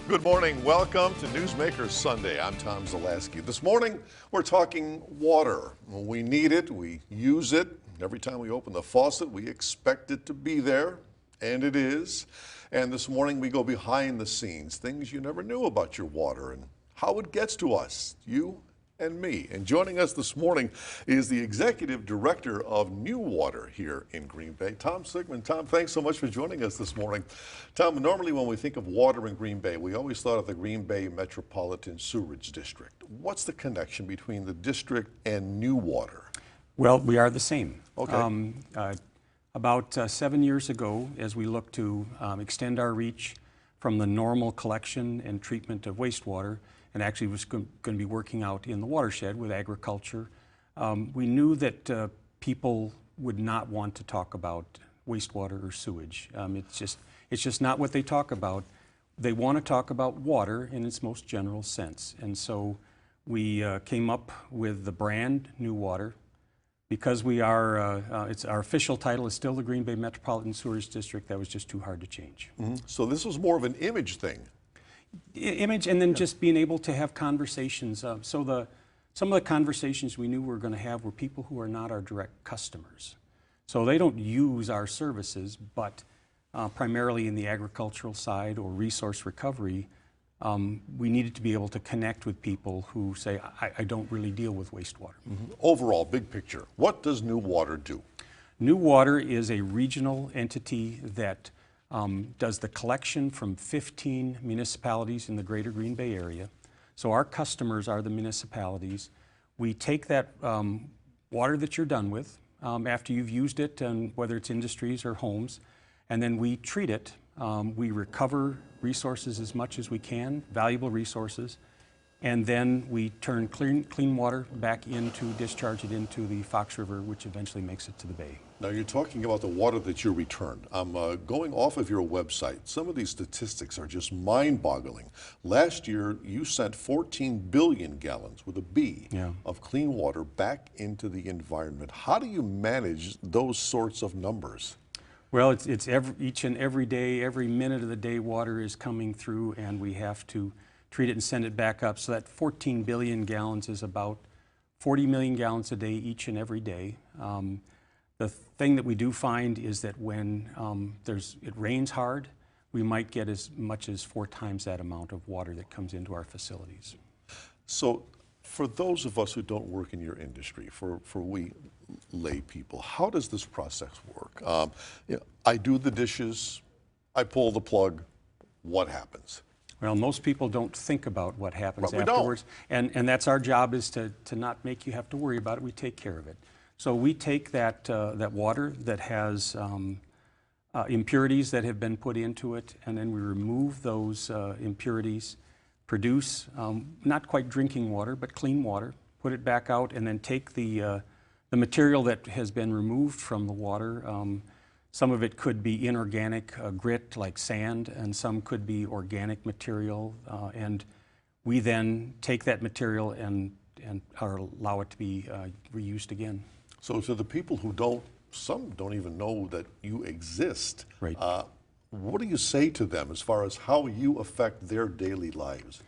Good morning. Welcome to Newsmaker Sunday. I'm Tom Zalaski. This morning, we're talking water. When we need it, we use it. Every time we open the faucet, we expect it to be there, and it is. And this morning, we go behind the scenes, things you never knew about your water and how it gets to us, you and me. And joining us this morning is the Executive Director of New Water here in Green Bay, Tom Sigmund. Tom, thanks so much for joining us this morning. Tom, normally when we think of water in Green Bay, we always thought of the Green Bay Metropolitan Sewerage District. What's the connection between the district and New Water? Well, we are the same. Okay. About 7 years ago, as we look to extend our reach from the normal collection and treatment of wastewater, and actually was going to be working out in the watershed with agriculture, we knew that people would not want to talk about wastewater or sewage. It's just not what they talk about. They want to talk about water in its most general sense. And so we came up with the brand New Water because we are, our official title is still the Green Bay Metropolitan Sewerage District. That was just too hard to change. Mm-hmm. So this was more of an image thing. Image, and then just being able to have conversations. Some of the conversations we knew we were going to have were people who are not our direct customers. So they don't use our services, but primarily in the agricultural side or resource recovery, we needed to be able to connect with people who say, I don't really deal with wastewater. Mm-hmm. Overall, big picture, what does New Water do? New Water is a regional entity that does the collection from 15 municipalities in the greater Green Bay area. So our customers are the municipalities. We take that water that you're done with after you've used it, and whether it's industries or homes, and then we treat it. We recover resources as much as we can, valuable resources, and then we turn clean water back discharge it into the Fox River, which eventually makes it to the bay. Now you're talking about the water that you returned. I'm going off of your website. Some of these statistics are just mind-boggling. Last year, you sent 14 billion gallons, with a B, of clean water back into the environment. How do you manage those sorts of numbers? Well, it's each and every day, every minute of the day, water is coming through, and we have to treat it and send it back up. So that 14 billion gallons is about 40 million gallons a day each and every day. The thing that we do find is that when it rains hard, we might get as much as 4 times that amount of water that comes into our facilities. So for those of us who don't work in your industry, for we lay people, how does this process work? I do the dishes, I pull the plug, what happens? Well, most people don't think about what happens But we afterwards. And that's our job, is to not make you have to worry about it. We take care of it. So we take that water that has impurities that have been put into it, and then we remove those impurities, produce not quite drinking water, but clean water, put it back out, and then take the material that has been removed from the water. Some of it could be inorganic grit like sand, and some could be organic material. And we then take that material and allow it to be reused again. So to the people who some don't even know that you exist, right. What do you say to them as far as how you affect their daily lives?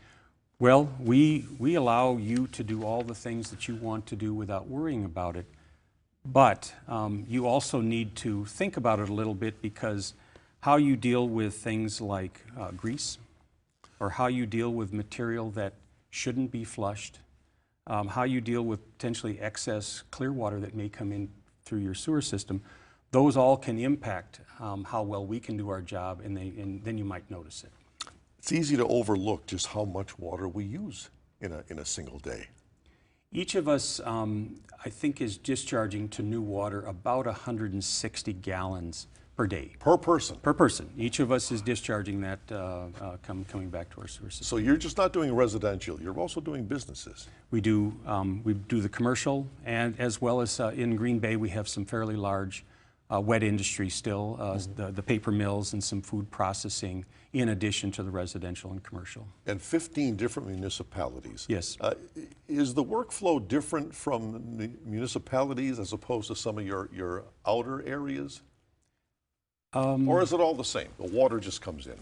Well, we allow you to do all the things that you want to do without worrying about it. But you also need to think about it a little bit, because how you deal with things like grease, or how you deal with material that shouldn't be flushed, how you deal with potentially excess clear water that may come in through your sewer system, those all can impact how well we can do our job, and then you might notice it. It's easy to overlook just how much water we use in a single day. Each of us, I think, is discharging to New Water about 160 gallons per day. Per person? Per person. Each of us is discharging that coming back to our sewer system. So you're just not doing residential, you're also doing businesses. We do the commercial, and as well as in Green Bay we have some fairly large wet industry still, the paper mills and some food processing, in addition to the residential and commercial. And 15 different municipalities. Yes. Is the workflow different from the municipalities as opposed to some of your outer areas? Or is it all the same? The water just comes in?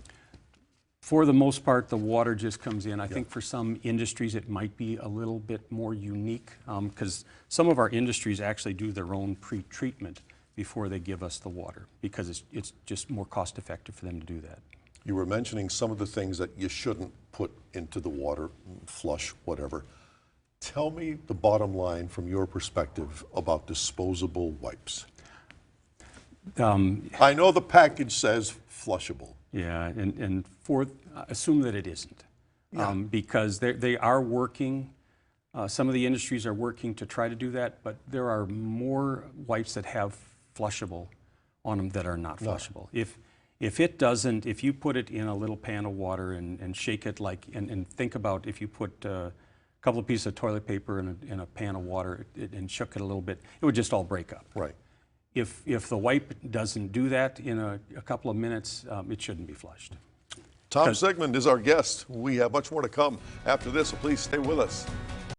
For the most part, the water just comes in. I think for some industries, it might be a little bit more unique because some of our industries actually do their own pre-treatment before they give us the water because it's just more cost effective for them to do that. You were mentioning some of the things that you shouldn't put into the water, flush, whatever. Tell me the bottom line from your perspective about disposable wipes. I know the package says flushable. Yeah, and assume that it isn't, because they are working. Some of the industries are working to try to do that, but there are more wipes that have flushable on them that are not flushable. If it doesn't, if you put it in a little pan of water and shake it and think about if you put a couple of pieces of toilet paper in a pan of water and shook it a little bit, it would just all break up. Right. If the wipe doesn't do that in a couple of minutes, it shouldn't be flushed. Tom Sigmund is our guest. We have much more to come after this, so please stay with us.